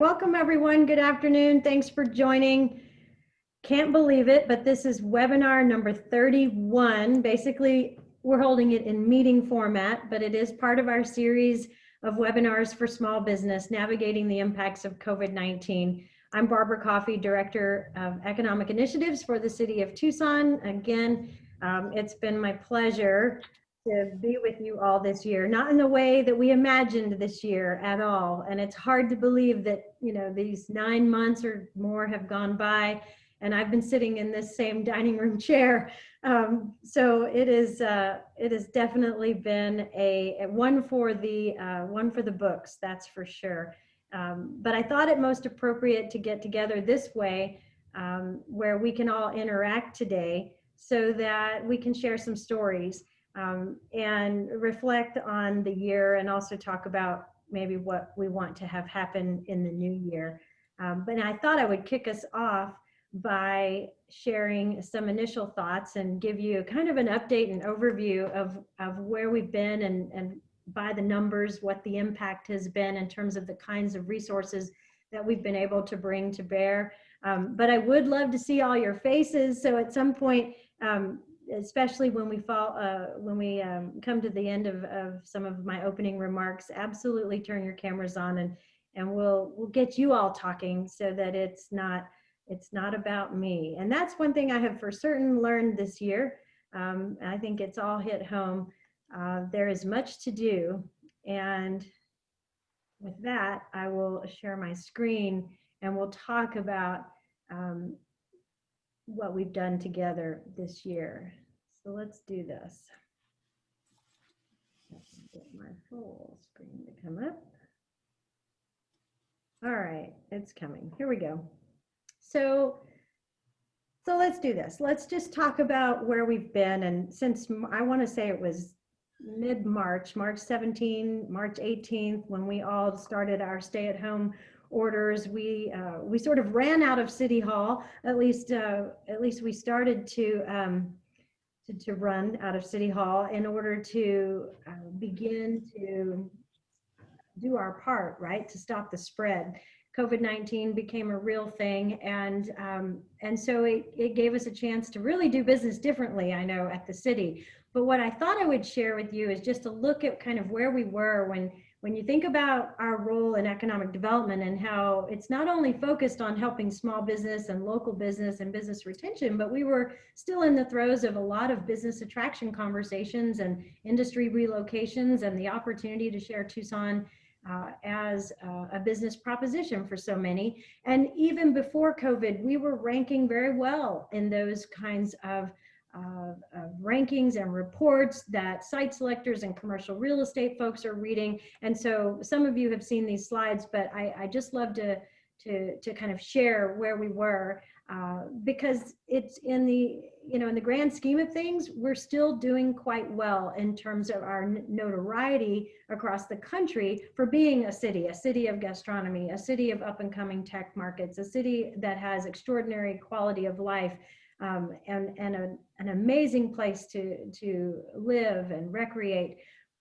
Welcome everyone. Good afternoon. Thanks for joining. Can't believe it, but this is webinar number 31. Basically, we're holding it in meeting format, but it is part of our series of webinars for small business, navigating the impacts of COVID-19. I'm Barbara Coffey, Director of Economic Initiatives for the City of Tucson. Again, it's been my pleasure to be with you all this year, not in the way that we imagined this year at all. And it's hard to believe that, these 9 months or more have gone by and I've been sitting in this same dining room chair. So it has definitely been a one for the books, that's for sure. But I thought it most appropriate to get together this way, where we can all interact today so that we can share some stories. And reflect on the year and also talk about maybe what we want to have happen in the new year. But I thought I would kick us off by sharing some initial thoughts and give you kind of an update and overview of where we've been and by the numbers, what the impact has been in terms of the kinds of resources that we've been able to bring to bear. But I would love to see all your faces. So at some point, especially when we come to the end of some of my opening remarks, absolutely turn your cameras on and we'll get you all talking so that it's not about me. And that's one thing I have for certain learned this year. I think it's all hit home. There is much to do. And with that, I will share my screen and we'll talk about what we've done together this year. So let's do this. Let's get my full screen to come up. All right, it's coming. Here we go. So let's do this. Let's just talk about where we've been. And since I want to say it was mid-March, March 17, March 18th, when we all started our stay-at-home orders, we sort of ran out of City Hall. At least we started to run out of City Hall in order to begin to do our part, right, to stop the spread. COVID-19 became a real thing, and so it gave us a chance to really do business differently, I know, at the city. But what I thought I would share with you is just a look at kind of where we were when you think about our role in economic development and how it's not only focused on helping small business and local business and business retention, but we were still in the throes of a lot of business attraction conversations and industry relocations and the opportunity to share Tucson as a business proposition for so many. And even before COVID, we were ranking very well in those kinds of rankings and reports that site selectors and commercial real estate folks are reading. And so some of you have seen these slides, but I just love to kind of share where we were, because it's in the grand scheme of things, we're still doing quite well in terms of our notoriety across the country for being a city of gastronomy, a city of up and coming tech markets, a city that has extraordinary quality of life, and an amazing place to live and recreate.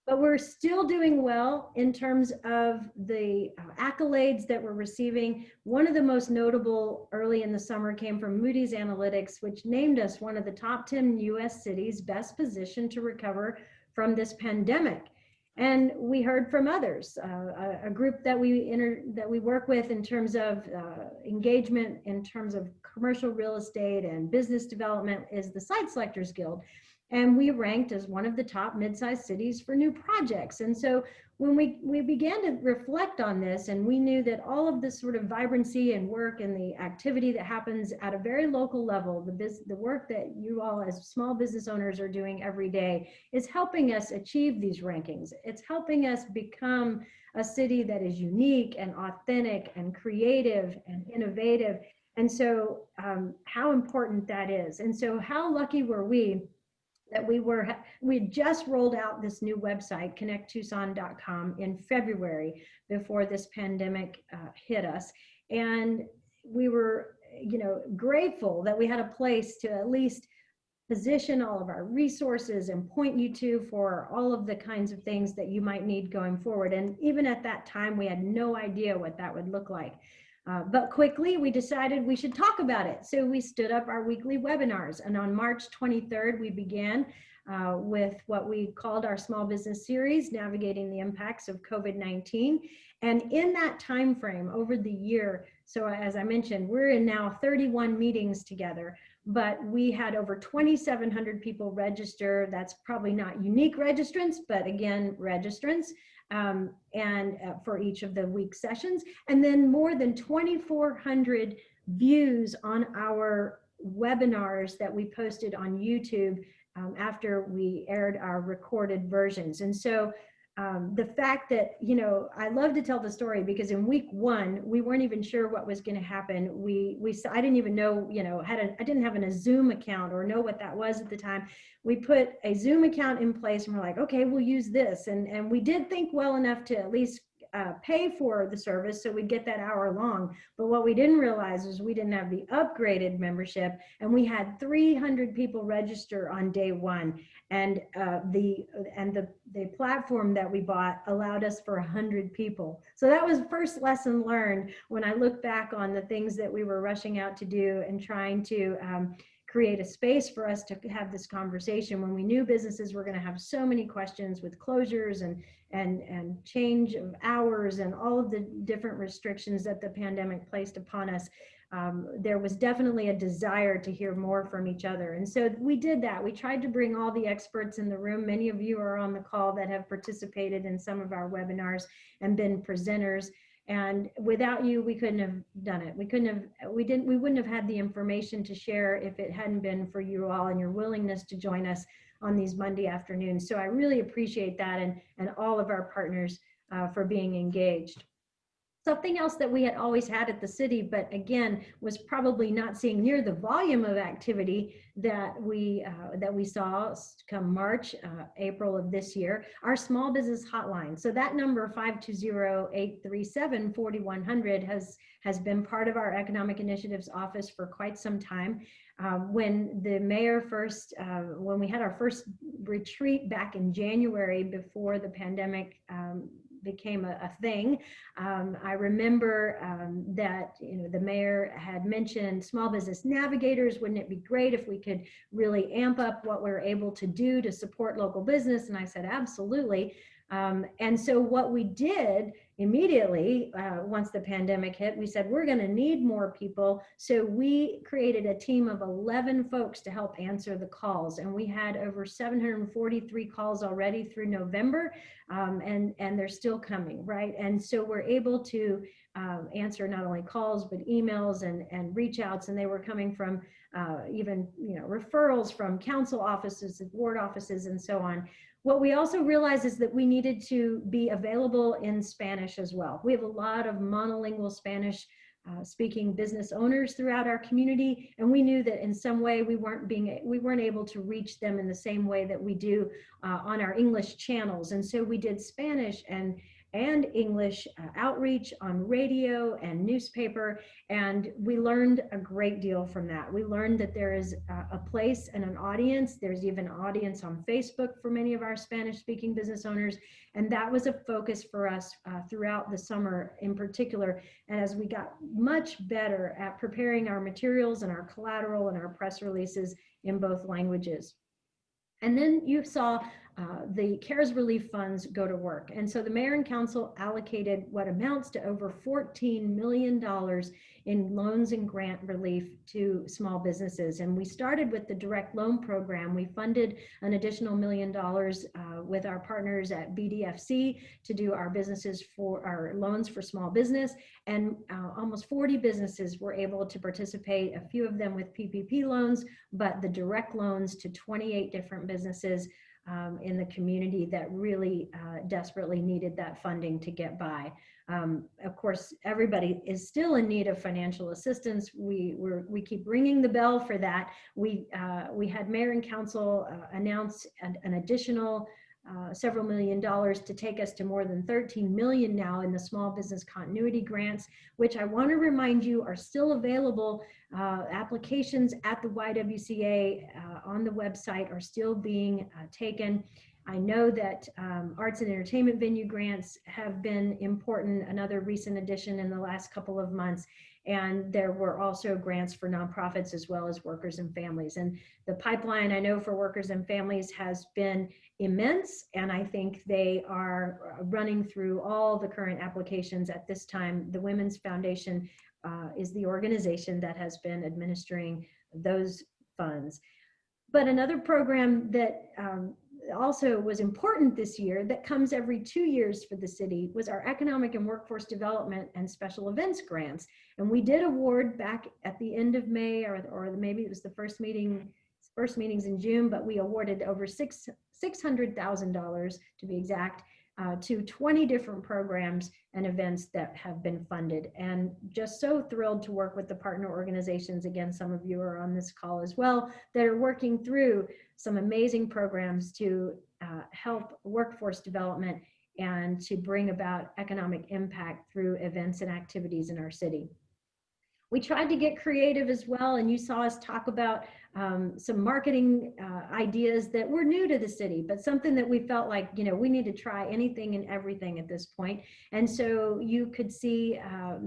But we're still doing well in terms of the accolades that we're receiving. One of the most notable early in the summer came from Moody's Analytics, which named us one of the top 10 US cities best positioned to recover from this pandemic. And we heard from others, a group that we work with in terms of engagement, in terms of commercial real estate and business development, is the Site Selectors Guild. And we ranked as one of the top mid-sized cities for new projects. And so when we began to reflect on this, and we knew that all of this sort of vibrancy and work and the activity that happens at a very local level, the work that you all as small business owners are doing every day, is helping us achieve these rankings. It's helping us become a city that is unique and authentic and creative and innovative. And so how important that is. And so how lucky were we that we just rolled out this new website, connecttucson.com, in February before this pandemic hit us. And we were, grateful that we had a place to at least position all of our resources and point you to for all of the kinds of things that you might need going forward. And even at that time, we had no idea what that would look like. But quickly, we decided we should talk about it. So we stood up our weekly webinars. And on March 23rd, we began with what we called our small business series, Navigating the Impacts of COVID-19. And in that time frame over the year, so as I mentioned, we're in now 31 meetings together, but we had over 2,700 people register. That's probably not unique registrants, but again, registrants. For each of the week sessions, and then more than 2,400 views on our webinars that we posted on YouTube after we aired our recorded versions. And so the fact that, you know, I love to tell the story because in week one, we weren't even sure what was going to happen. I didn't even know, you know, I didn't have a Zoom account or know what that was at the time. We put a Zoom account in place and we're like, okay, we'll use this. And we did think well enough to at least pay for the service so we'd get that hour long. But what we didn't realize was we didn't have the upgraded membership, and we had 300 people register on day one. And the platform that we bought allowed us for 100 people. So that was the first lesson learned when I look back on the things that we were rushing out to do and trying to create a space for us to have this conversation when we knew businesses were going to have so many questions with closures and change of hours and all of the different restrictions that the pandemic placed upon us. There was definitely a desire to hear more from each other. And so we did that. We tried to bring all the experts in the room. Many of you are on the call that have participated in some of our webinars and been presenters. And without you, we couldn't have done it. We wouldn't have had the information to share if it hadn't been for you all and your willingness to join us on these Monday afternoons. So I really appreciate that, and all of our partners for being engaged. Something else that we had always had at the city, but again, was probably not seeing near the volume of activity that we saw come March, April of this year, our small business hotline. So that number 520-837-4100 has been part of our Economic Initiatives Office for quite some time. When the mayor when we had our first retreat back in January before the pandemic became a thing, I remember that, you know, the mayor had mentioned small business navigators. Wouldn't it be great if we could really amp up what we're able to do to support local business? And I said, absolutely. And so what we did immediately, once the pandemic hit, we said, we're going to need more people. So we created a team of 11 folks to help answer the calls. And we had over 743 calls already through November, and they're still coming, right? And so we're able to answer not only calls, but emails and reach outs. And they were coming from even, you know, referrals from council offices, ward offices, and so on. What we also realized is that we needed to be available in Spanish as well. We have a lot of monolingual Spanish speaking business owners throughout our community, and we knew that in some way we weren't able to reach them in the same way that we do on our English channels. And so we did Spanish and English outreach on radio and newspaper, and we learned a great deal from that. We learned that there is a place and an audience. There's even an audience on Facebook for many of our Spanish-speaking business owners, and that was a focus for us throughout the summer in particular. And as we got much better at preparing our materials and our collateral and our press releases in both languages. And then you saw the CARES relief funds go to work. And so the mayor and council allocated what amounts to over $14 million in loans and grant relief to small businesses. And we started with the direct loan program. We funded an additional $1 million with our partners at BDFC to do our loans for small business. And almost 40 businesses were able to participate, a few of them with PPP loans, but the direct loans to 28 different businesses in the community that really desperately needed that funding to get by. Of course, everybody is still in need of financial assistance. We keep ringing the bell for that. We had mayor and council announce an additional several $1 million to take us to more than 13 million now in the small business continuity grants, which I want to remind you are still available. Applications at the YWCA on the website are still being taken. I know that arts and entertainment venue grants have been important, another recent addition in the last couple of months. And there were also grants for nonprofits as well as workers and families. And the pipeline, I know, for workers and families has been immense. And I think they are running through all the current applications at this time. The Women's Foundation is the organization that has been administering those funds. But another program that also was important this year, that comes every 2 years for the city, was our Economic and Workforce Development and Special Events grants. And we did award back at the end of May, or maybe it was the first meetings in June, but we awarded over $600,000 to be exact, to 20 different programs and events that have been funded. And just so thrilled to work with the partner organizations. Again, some of you are on this call as well, that are working through some amazing programs to help workforce development and to bring about economic impact through events and activities in our city. We tried to get creative as well, and you saw us talk about some marketing ideas that were new to the city, but something that we felt like, you know, we need to try anything and everything at this point. And so you could see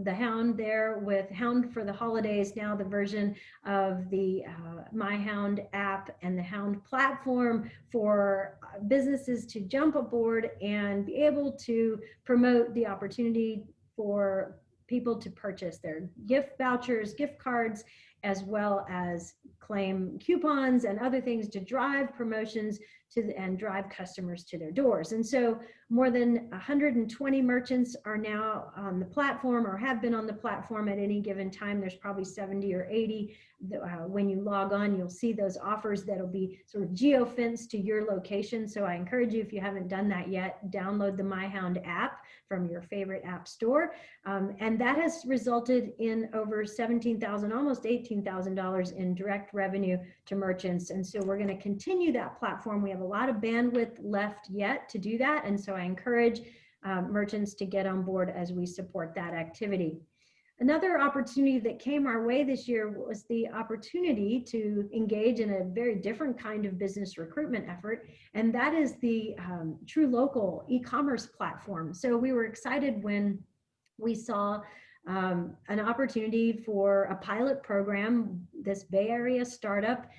the Hound there with Hound for the Holidays, now the version of the My Hound app and the Hound platform for businesses to jump aboard and be able to promote the opportunity for people to purchase their gift vouchers, gift cards, as well as claim coupons and other things to drive promotions and drive customers to their doors. And so more than 120 merchants are now on the platform or have been on the platform at any given time. There's probably 70 or 80. When you log on, you'll see those offers that'll be sort of geo-fenced to your location. So I encourage you, if you haven't done that yet, download the MyHound app from your favorite app store. And that has resulted in over $17,000, almost $18,000 in direct revenue to merchants. And so we're going to continue that platform. We have a lot of bandwidth left yet to do that. And so I encourage merchants to get on board as we support that activity. Another opportunity that came our way this year was the opportunity to engage in a very different kind of business recruitment effort, and that is the True Local e-commerce platform. So we were excited when we saw an opportunity for a pilot program. This Bay Area startup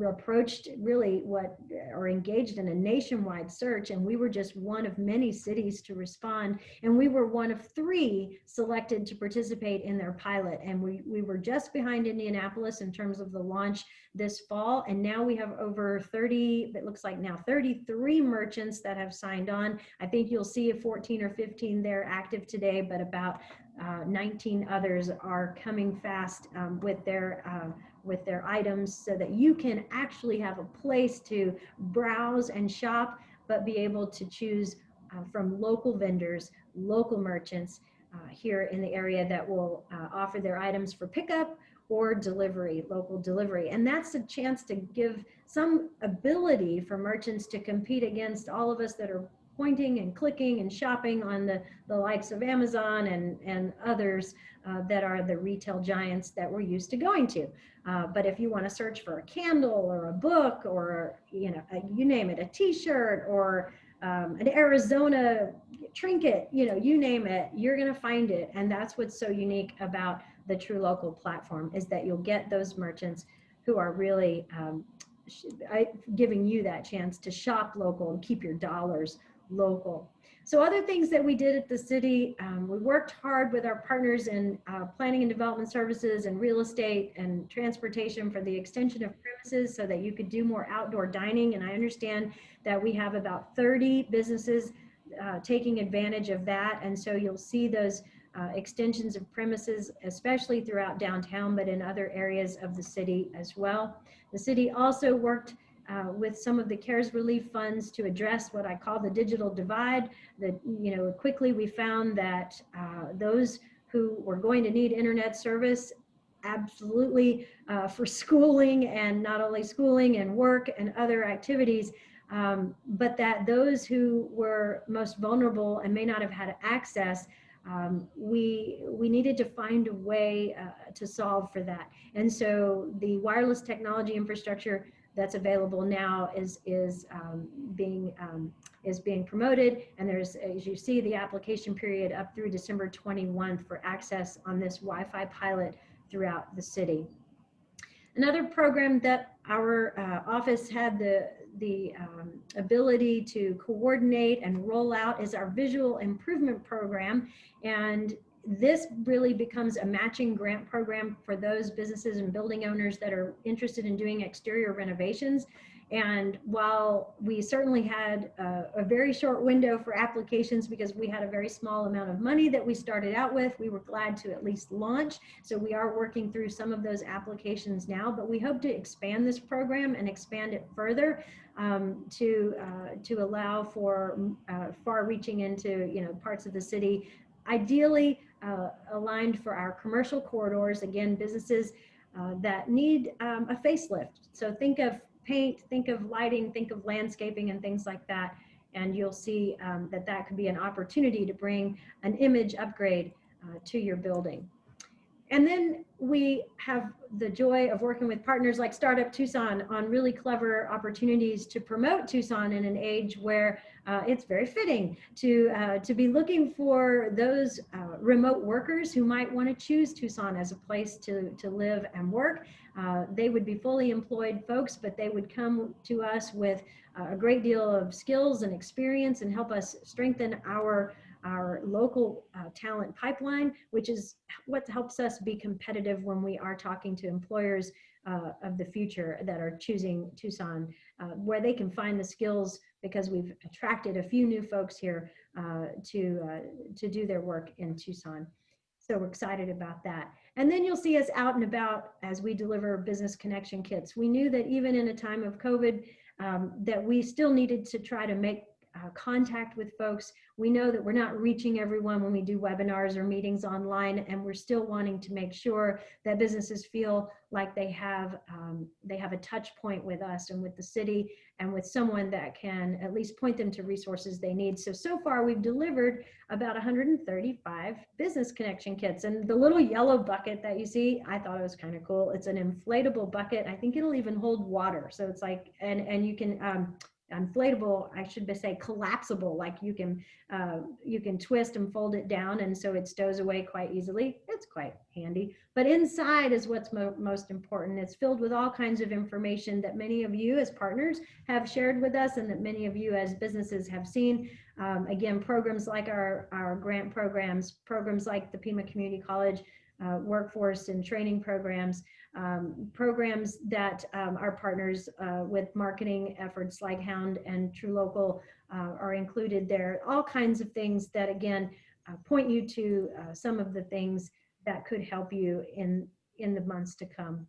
approached or engaged in a nationwide search, and we were just one of many cities to respond, and we were one of 3 selected to participate in their pilot. And we were just behind Indianapolis in terms of the launch this fall, and now we have over 30, it looks like now 33 merchants that have signed on. I think you'll see 14 or 15 there active today, but about 19 others are coming fast with their items, so that you can actually have a place to browse and shop, but be able to choose from local vendors, local merchants here in the area that will offer their items for pickup or delivery, local delivery. And that's a chance to give some ability for merchants to compete against all of us that are pointing and clicking and shopping on the likes of Amazon and others that are the retail giants that we're used to going to. But if you want to search for a candle or a book or, you know, you name it, a t-shirt or an Arizona trinket, you know, you name it, you're going to find it. And that's what's so unique about the True Local platform, is that you'll get those merchants who are really giving you that chance to shop local and keep your dollars local. So other things that we did at the city, we worked hard with our partners in planning and development services and real estate and transportation for the extension of premises so that you could do more outdoor dining. And I understand that we have about 30 businesses taking advantage of that. And so you'll see those extensions of premises, especially throughout downtown, but in other areas of the city as well. The city also worked with some of the CARES relief funds to address what I call the digital divide. Quickly we found that those who were going to need internet service absolutely for schooling, and not only schooling and work and other activities, but that those who were most vulnerable and may not have had access, we needed to find a way to solve for that. And so the wireless technology infrastructure that's available now is being promoted, and there's, as you see, the application period up through December 21 for access on this Wi-Fi pilot throughout the city. Another program that our office had the ability to coordinate and roll out is our visual improvement program. And this really becomes a matching grant program for those businesses and building owners that are interested in doing exterior renovations. And while we certainly had a very short window for applications because we had a very small amount of money that we started out with, we were glad to at least launch. So we are working through some of those applications now, but we hope to expand this program and expand it further to allow for far reaching into, you know, parts of the city, ideally aligned for our commercial corridors, again, businesses that need a facelift. So think of paint, think of lighting, think of landscaping and things like that. And you'll see that could be an opportunity to bring an image upgrade to your building. And then we have the joy of working with partners like Startup Tucson on really clever opportunities to promote Tucson in an age where it's very fitting to be looking for those remote workers who might want to choose Tucson as a place to live and work. They would be fully employed folks, but they would come to us with a great deal of skills and experience and help us strengthen our local talent pipeline, which is what helps us be competitive when we are talking to employers of the future that are choosing Tucson, where they can find the skills, because we've attracted a few new folks here to do their work in Tucson. So we're excited about that. And then you'll see us out and about as we deliver business connection kits. We knew that even in a time of COVID, that we still needed to try to make contact with folks. We know that we're not reaching everyone when we do webinars or meetings online, and we're still wanting to make sure that businesses feel like they have a touch point with us and with the city and with someone that can at least point them to resources they need. So far we've delivered about 135 business connection kits, and the little yellow bucket that you see, I thought it was kind of cool. It's an inflatable bucket. I think it'll even hold water. So it's like, and you can, inflatable, I should say collapsible, like you can twist and fold it down, and so it stows away quite easily. It's quite handy. But inside is what's most important. It's filled with all kinds of information that many of you as partners have shared with us, and that many of you as businesses have seen. Again, programs like our grant programs like the Pima Community College workforce and training programs, programs that our partners with marketing efforts like Hound and True Local are included there. All kinds of things that, again, point you to some of the things that could help you in the months to come.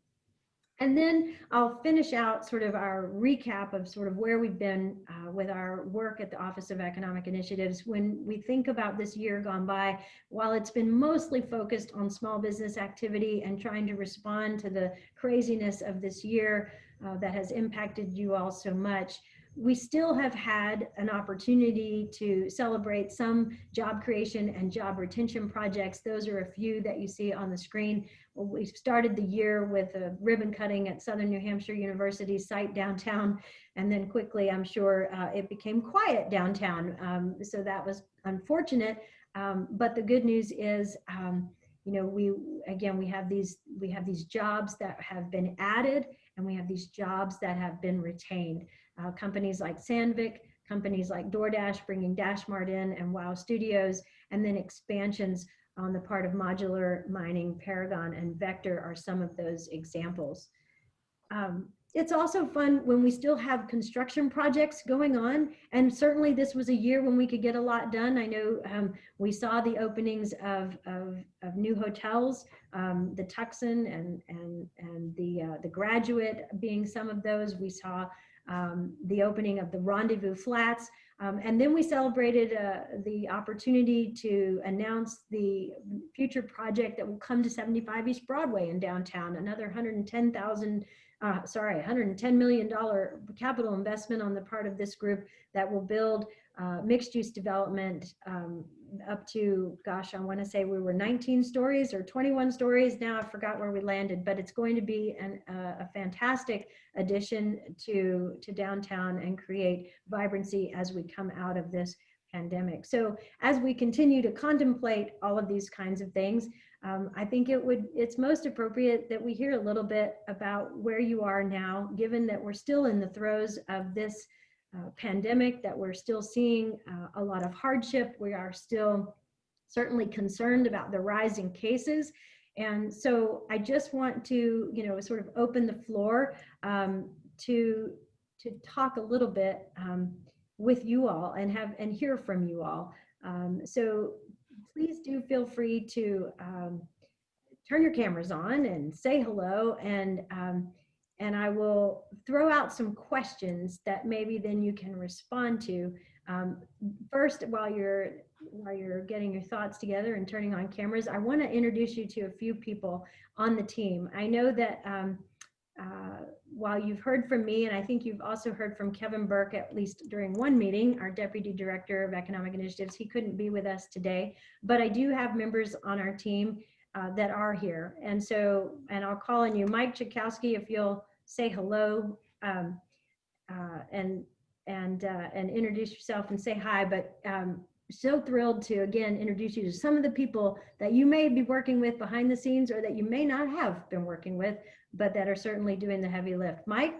And then I'll finish out sort of our recap of sort of where we've been with our work at the Office of Economic Initiatives. When we think about this year gone by, while it's been mostly focused on small business activity and trying to respond to the craziness of this year that has impacted you all so much, we still have had an opportunity to celebrate some job creation and job retention projects. Those are a few that you see on the screen. We started the year with a ribbon cutting at Southern New Hampshire University site downtown, and then quickly, I'm sure, it became quiet downtown. So that was unfortunate. But the good news is, you know, we have these jobs that have been added, and we have these jobs that have been retained. Companies like Sandvik, companies like DoorDash bringing DashMart in, and Wow Studios, and then expansions on the part of Modular Mining, Paragon, and Vector are some of those examples. It's also fun when we still have construction projects going on, and certainly this was a year when we could get a lot done. I know we saw the openings of new hotels, the Tucson and the Graduate being some of those. We saw the opening of the Rendezvous Flats. And then we celebrated the opportunity to announce the future project that will come to 75 East Broadway in downtown, another $110 million capital investment on the part of this group that will build mixed use development up to, gosh, I want to say we were 19 stories or 21 stories. Now I forgot where we landed, but it's going to be a fantastic addition to downtown and create vibrancy as we come out of this pandemic. So as we continue to contemplate all of these kinds of things, I think it's most appropriate that we hear a little bit about where you are now, given that we're still in the throes of this pandemic, that we're still seeing a lot of hardship. We are still certainly concerned about the rise in cases. And so I just want to, sort of open the floor to talk a little bit with you all and hear from you all. So please do feel free to turn your cameras on and say hello, and I will throw out some questions that maybe then you can respond to. First, while you're getting your thoughts together and turning on cameras, I want to introduce you to a few people on the team. I know that while you've heard from me, and I think you've also heard from Kevin Burke, at least during one meeting, our Deputy Director of Economic Initiatives, he couldn't be with us today, but I do have members on our team that are here. And so, and I'll call on you, Mike Chakowski, if you'll say hello and introduce yourself and say hi, but so thrilled to again introduce you to some of the people that you may be working with behind the scenes or that you may not have been working with, but that are certainly doing the heavy lift. Mike?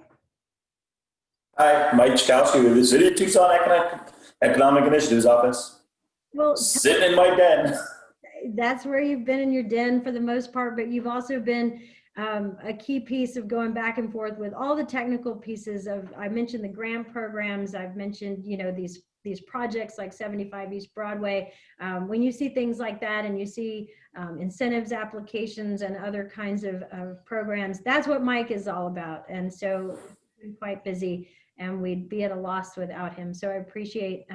Hi, Mike Chakowski with the City of Tucson Economic Initiatives Office. Well, sitting in my den. That's where you've been in your den for the most part, but you've also been a key piece of going back and forth with all the technical pieces of, I mentioned the grant programs, I've mentioned, these projects like 75 East Broadway. When you see things like that and you see incentives applications and other kinds of programs, that's what Mike is all about. And so he's been quite busy and we'd be at a loss without him. So I appreciate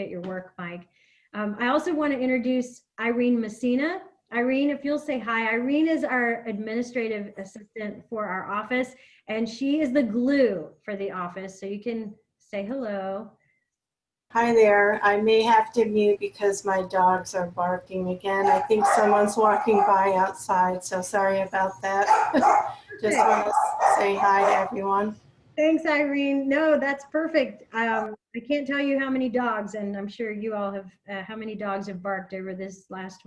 your work, Mike. I also want to introduce Irene Messina. Irene, if you'll say hi. Irene is our administrative assistant for our office, and she is the glue for the office. So you can say hello. Hi there. I may have to mute because my dogs are barking again. I think someone's walking by outside, so sorry about that. Just want to say hi to everyone. Thanks, Irene. No, that's perfect. I can't tell you how many dogs, and I'm sure you all have, how many dogs have barked over this last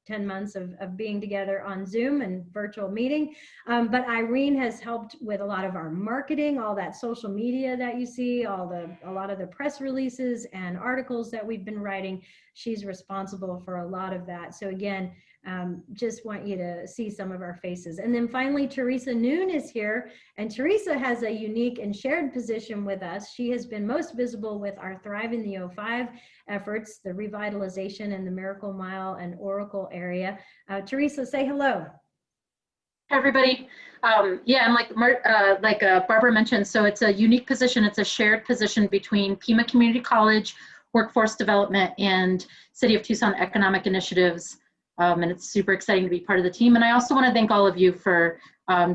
10 months of being together on Zoom and virtual meeting. But Irene has helped with a lot of our marketing, all that social media that you see, a lot of the press releases and articles that we've been writing. She's responsible for a lot of that. So again, just want you to see some of our faces. And then finally, Teresa Noon is here, and Teresa has a unique and shared position with us. She has been most visible with our Thrive in the 05 efforts, the revitalization in the Miracle Mile and Oracle area. Teresa, say hello. Hi, everybody. Yeah, and like Barbara mentioned, so it's a unique position. It's a shared position between Pima Community College, Workforce Development, and City of Tucson Economic Initiatives. And it's super exciting to be part of the team. And I also want to thank all of you for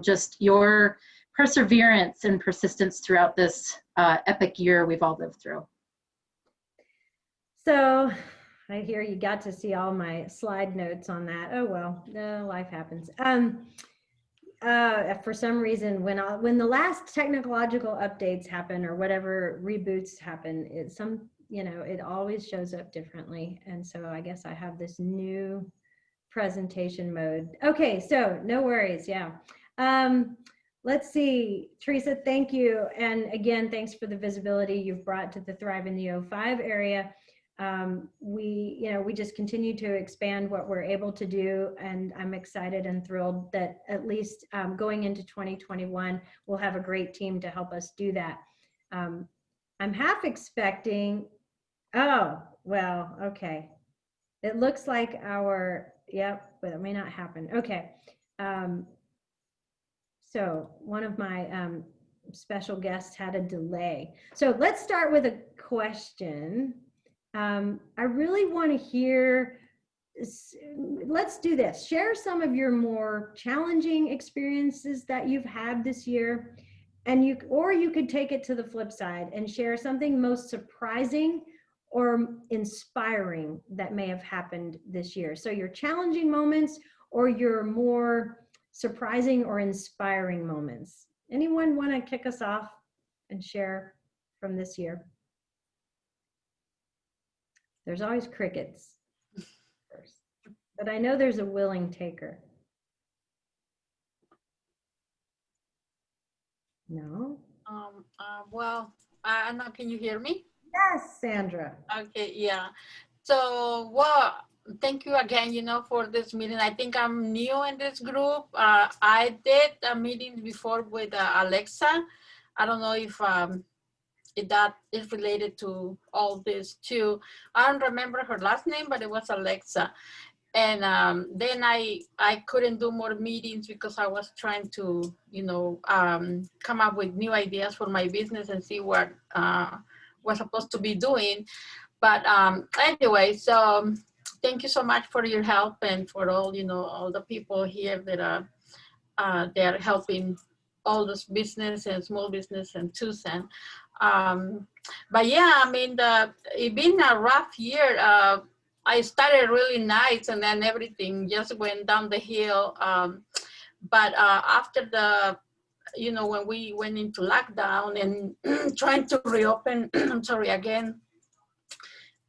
just your perseverance and persistence throughout this epic year we've all lived through. So I hear you got to see all my slide notes on that. Oh, well, life happens. For some reason, when the last technological updates happen or whatever reboots happen, it always shows up differently. And so I guess I have this new presentation mode. Okay, so no worries. Yeah. Let's see, Teresa, thank you. And again, thanks for the visibility you've brought to the Thrive in the 05 area. We just continue to expand what we're able to do, and I'm excited and thrilled that at least going into 2021, we'll have a great team to help us do that. I'm half expecting, oh, well, okay. It looks like yep, but it may not happen. Okay. So one of my special guest had a delay. So let's start with a question. I really want to hear, let's do this. Share some of your more challenging experiences that you've had this year. And you could take it to the flip side and share something most surprising or inspiring that may have happened this year. So your challenging moments or your more surprising or inspiring moments. Anyone want to kick us off and share from this year? There's always crickets first, but I know there's a willing taker. No? Well, Anna, can you hear me? Yes, Sandra. Okay, yeah. So, well, thank you again, for this meeting. I think I'm new in this group. I did a meeting before with Alexa. I don't know if that is related to all this too. I don't remember her last name, but it was Alexa. And then I couldn't do more meetings because I was trying to, come up with new ideas for my business and see what was supposed to be doing. But anyway, so thank you so much for your help and for all, all the people here that they're helping all this business and small business in Tucson. But yeah, I mean, it's been a rough year. I started really nice and then everything just went down the hill. But after the, when we went into lockdown and trying to reopen, I'm sorry, again,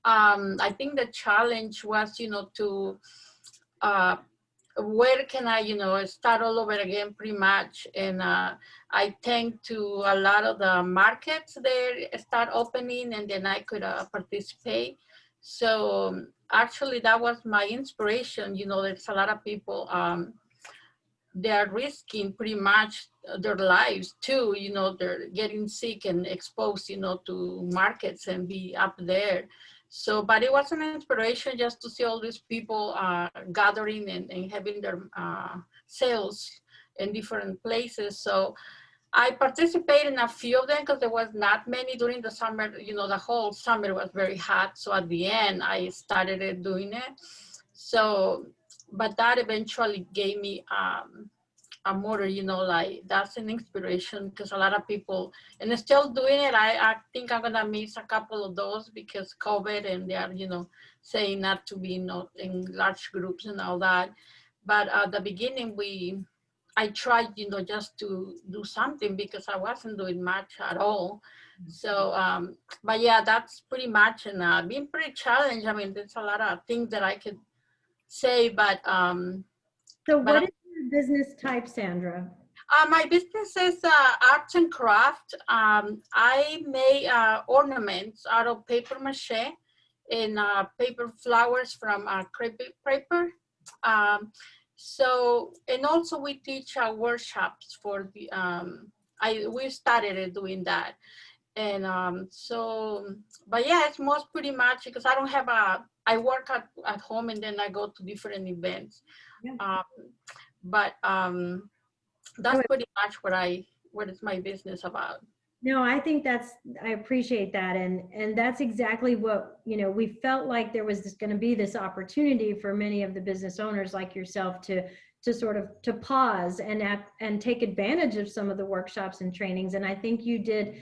I think the challenge was, to where can I, start all over again pretty much. And I thank to a lot of the markets there start opening and then I could participate. So actually that was my inspiration. There's a lot of people, they are risking pretty much their lives too. They're getting sick and exposed, to markets and be up there. So, but it was an inspiration just to see all these people gathering and having their sales in different places. So I participated in a few of them because there was not many during the summer. The whole summer was very hot. So at the end, I started doing it. So, but that eventually gave me a more, like that's an inspiration because a lot of people, and they're still doing it. I think I'm gonna miss a couple of those because COVID and they are, saying not to be in large groups and all that. But at the beginning, I tried, just to do something because I wasn't doing much at all. So, but yeah, that's pretty much, and been pretty challenged. I mean, there's a lot of things that I could say, but So what is your business type, Sandra? my business is arts and craft. I make ornaments out of paper mache and paper flowers from crepe paper. So, and also we teach workshops for the, we started doing that. And so, but yeah, it's most pretty much because I don't have I work at home and then I go to different events. Yeah. But that's pretty much what is my business about. No, I think I appreciate that. And that's exactly what, we felt like there was going to be this opportunity for many of the business owners like yourself to sort of to pause and take advantage of some of the workshops and trainings. And I think you did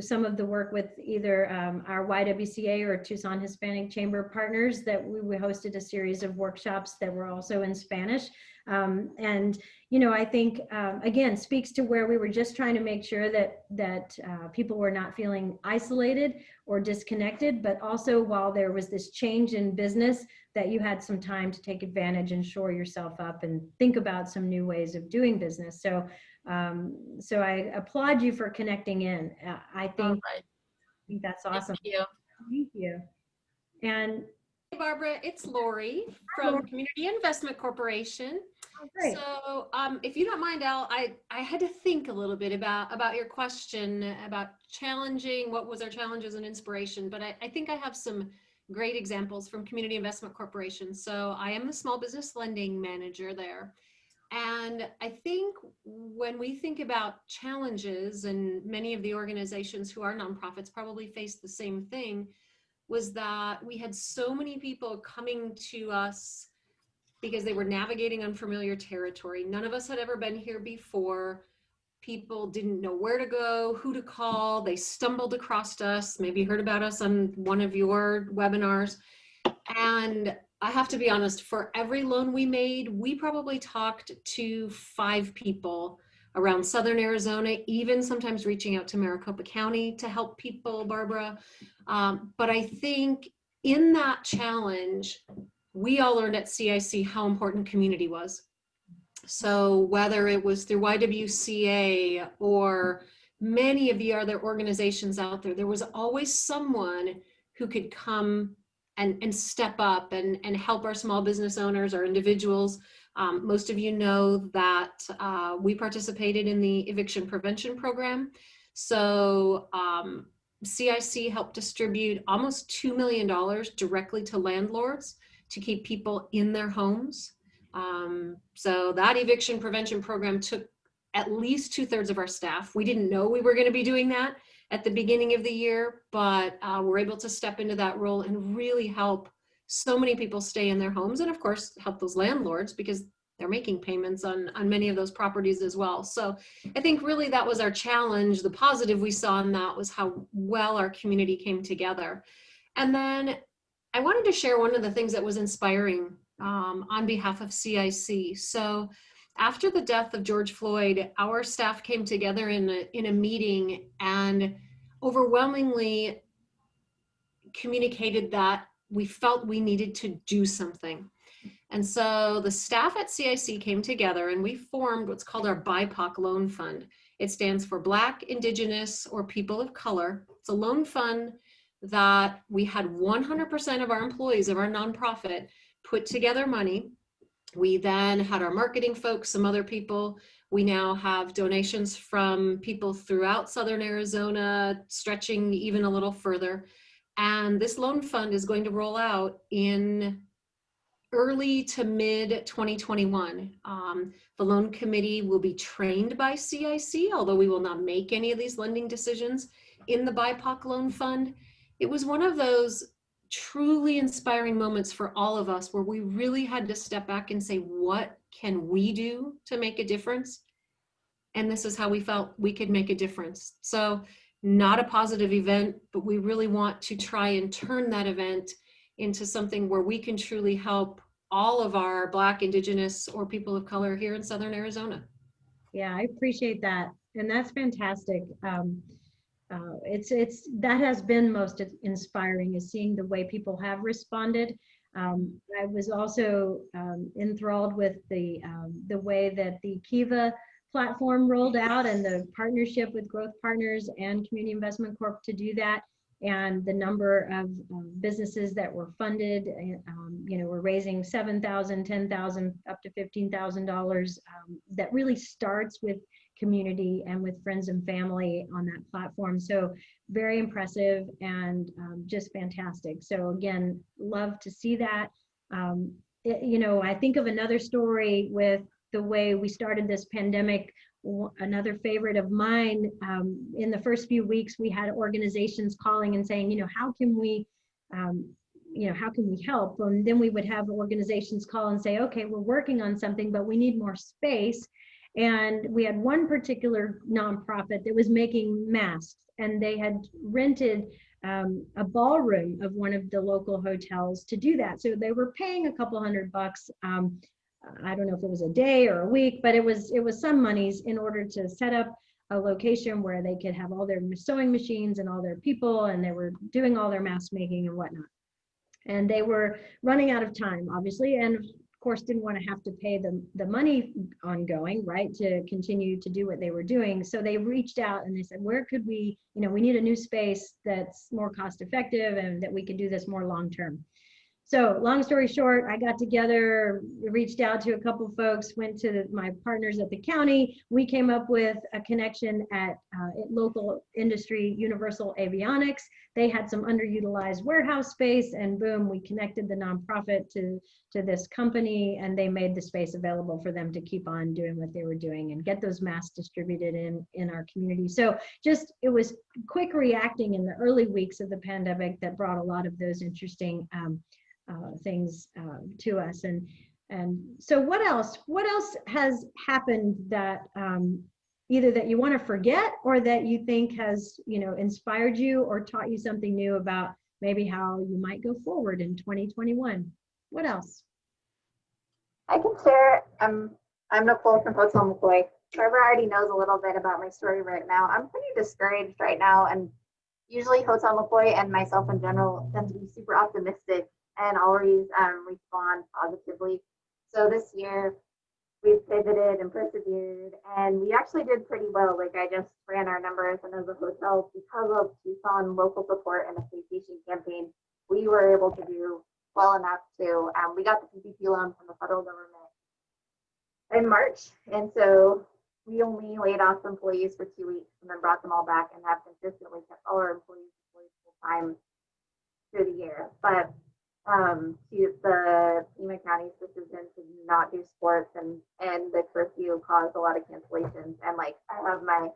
some of the work with either our YWCA or Tucson Hispanic Chamber partners that we hosted a series of workshops that were also in Spanish. And I think, again, speaks to where we were just trying to make sure that people were not feeling isolated or disconnected, but also while there was this change in business, that you had some time to take advantage and shore yourself up and think about some new ways of doing business. So, so I applaud you for connecting in. I think that's awesome. Thank you. Thank you. And Hey Barbara, it's Lori from Community Investment Corporation. oh, great. So if you don't mind, Al, I had to think a little bit about your question about what was our challenges and inspiration, but I think I have some great examples from Community Investment Corporation. So I am the small business lending manager there. And I think when we think about challenges, and many of the organizations who are nonprofits probably face the same thing, was that we had so many people coming to us because they were navigating unfamiliar territory. None of us had ever been here before. People didn't know where to go, who to call. They stumbled across us, maybe heard about us on one of your webinars. And I have to be honest, for every loan we made, we probably talked to 5 people around Southern Arizona, even sometimes reaching out to Maricopa County to help people, Barbara. But I think in that challenge, we all learned at CIC how important community was. So whether it was through YWCA or many of the other organizations out there, there was always someone who could come and step up and help our small business owners or individuals. Most of you know that we participated in the eviction prevention program. So CIC helped distribute almost $2 million directly to landlords to keep people in their homes. So that eviction prevention program took at least 2/3 of our staff. We didn't know we were going to be doing that at the beginning of the year, but we're able to step into that role and really help so many people stay in their homes, and of course help those landlords because they're making payments on many of those properties as well. So I think really that was our challenge. The positive we saw in that was how well our community came together. And then I wanted to share one of the things that was inspiring on behalf of CIC. So after the death of George Floyd, our staff came together in a meeting and overwhelmingly communicated that we felt we needed to do something. And so the staff at CIC came together and we formed what's called our BIPOC Loan Fund. It stands for Black, Indigenous, or People of Color. It's a loan fund that we had 100% of our employees of our nonprofit put together money. We then had our marketing folks, some other people. We now have donations from people throughout Southern Arizona, stretching even a little further. And this loan fund is going to roll out in early to mid 2021. The loan committee will be trained by CIC, although we will not make any of these lending decisions in the BIPOC Loan Fund. It was one of those truly inspiring moments for all of us where we really had to step back and say, what can we do to make a difference? And this is how we felt we could make a difference. So not a positive event, but we really want to try and turn that event into something where we can truly help all of our Black, Indigenous, or people of color here in Southern Arizona. Yeah, I appreciate that. And that's fantastic. That has been most inspiring, is seeing the way people have responded. I was also enthralled with the way that the Kiva platform rolled out and the partnership with Growth Partners and Community Investment Corp to do that, and the number of businesses that were funded. We're raising $7,000, $10,000, up to $15,000. That really starts with community and with friends and family on that platform. So very impressive and just fantastic. So again, love to see that. I think of another story with the way we started this pandemic. Another favorite of mine, in the first few weeks, we had organizations calling and saying, how can we help? And then we would have organizations call and say, okay, we're working on something, but we need more space. And we had one particular nonprofit that was making masks, and they had rented a ballroom of one of the local hotels to do that. So they were paying a couple $100. I don't know if it was a day or a week, but it was some monies in order to set up a location where they could have all their sewing machines and all their people, and they were doing all their mask making and whatnot. And they were running out of time, obviously, and of course didn't want to have to pay the money ongoing, right, to continue to do what they were doing. So they reached out and they said, where could we, we need a new space that's more cost effective and that we could do this more long term. So long story short, I got together, reached out to a couple folks, went to my partners at the county. We came up with a connection at local industry, Universal Avionics. They had some underutilized warehouse space, and boom, we connected the nonprofit to this company, and they made the space available for them to keep on doing what they were doing and get those masks distributed in our community. So just, it was quick reacting in the early weeks of the pandemic that brought a lot of those interesting things to us. And so what else has happened that either that you want to forget or that you think has, you know, inspired you or taught you something new about maybe how you might go forward in 2021? What else? I can share. I'm Nicole from Hotel McCoy. Trevor already knows a little bit about my story right now. I'm pretty discouraged right now, and usually Hotel McCoy and myself in general tend to be super optimistic and always respond positively. So this year we've pivoted and persevered, and we actually did pretty well. Like, I just ran our numbers, and as a hotel, because of Tucson local support and the staycation campaign, we were able to do well enough to, we got the PPP loan from the federal government in March. And so we only laid off employees for 2 weeks and then brought them all back and have consistently kept all our employees full time through the year. But to the Pima County's decision to not do sports and the curfew caused a lot of cancellations. And like, I have my,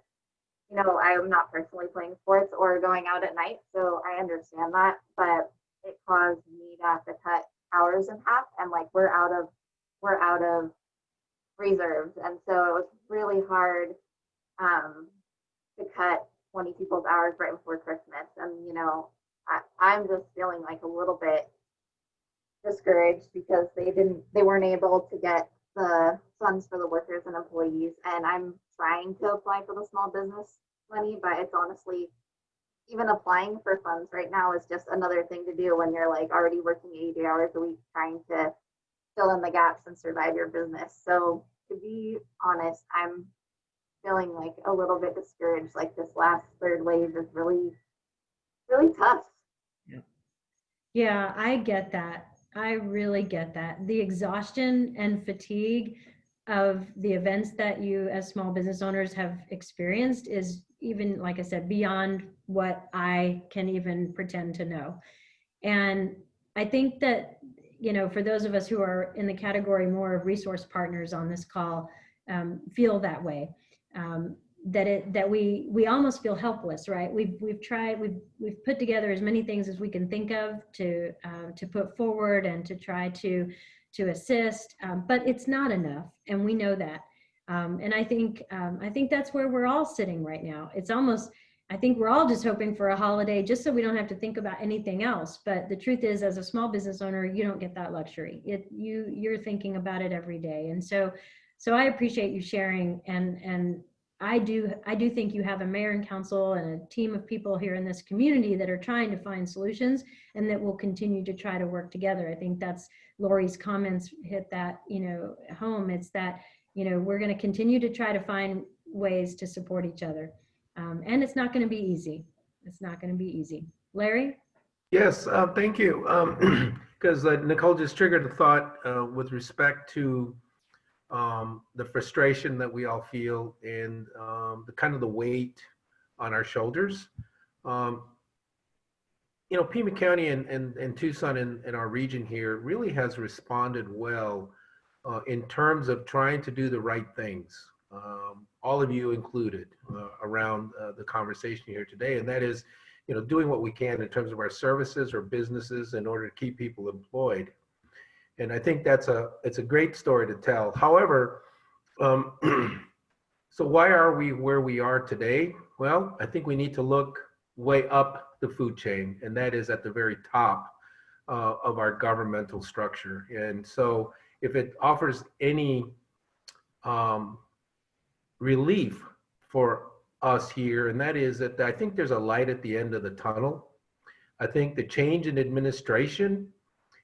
you know, I'm not personally playing sports or going out at night, so I understand that, but it caused me to have to cut hours in half, and like we're out of reserves, and so it was really hard to cut 20 people's hours right before Christmas. And you know, I'm just feeling like a little bit discouraged because they weren't able to get the funds for the workers and employees, and I'm trying to apply for the small business money, but it's honestly, even applying for funds right now is just another thing to do when you're like already working 80 hours a week trying to fill in the gaps and survive your business. So to be honest, I'm feeling like a little bit discouraged. Like, this last third wave is really, really tough. Yeah, I get that. I really get that. The exhaustion and fatigue of the events that you as small business owners have experienced is, even, like I said, beyond what I can even pretend to know. And I think that, you know, for those of us who are in the category more of resource partners on this call, feel that way. That we almost feel helpless, right? We've tried, we've put together as many things as we can think of to put forward and to try to assist, but it's not enough, and we know that. And I think that's where we're all sitting right now. It's almost, I think we're all just hoping for a holiday just so we don't have to think about anything else. But the truth is, as a small business owner, you don't get that luxury. You're thinking about it every day, and so I appreciate you sharing. And I do think you have a mayor and council and a team of people here in this community that are trying to find solutions and that will continue to try to work together. I think that's Lori's comments hit that, you know, home. It's that, you know, we're going to continue to try to find ways to support each other. And it's not going to be easy. It's not going to be easy. Larry? Yes, thank you. Because Nicole just triggered a thought with respect to the frustration that we all feel and the kind of the weight on our shoulders. You know, Pima County and Tucson and our region here really has responded well in terms of trying to do the right things. All of you included around the conversation here today, and that is, you know, doing what we can in terms of our services or businesses in order to keep people employed. And I think it's a great story to tell. However, so why are we where we are today? Well, I think we need to look way up the food chain, and that is at the very top of our governmental structure. And so if it offers any relief for us here, and that is that I think there's a light at the end of the tunnel. I think the change in administration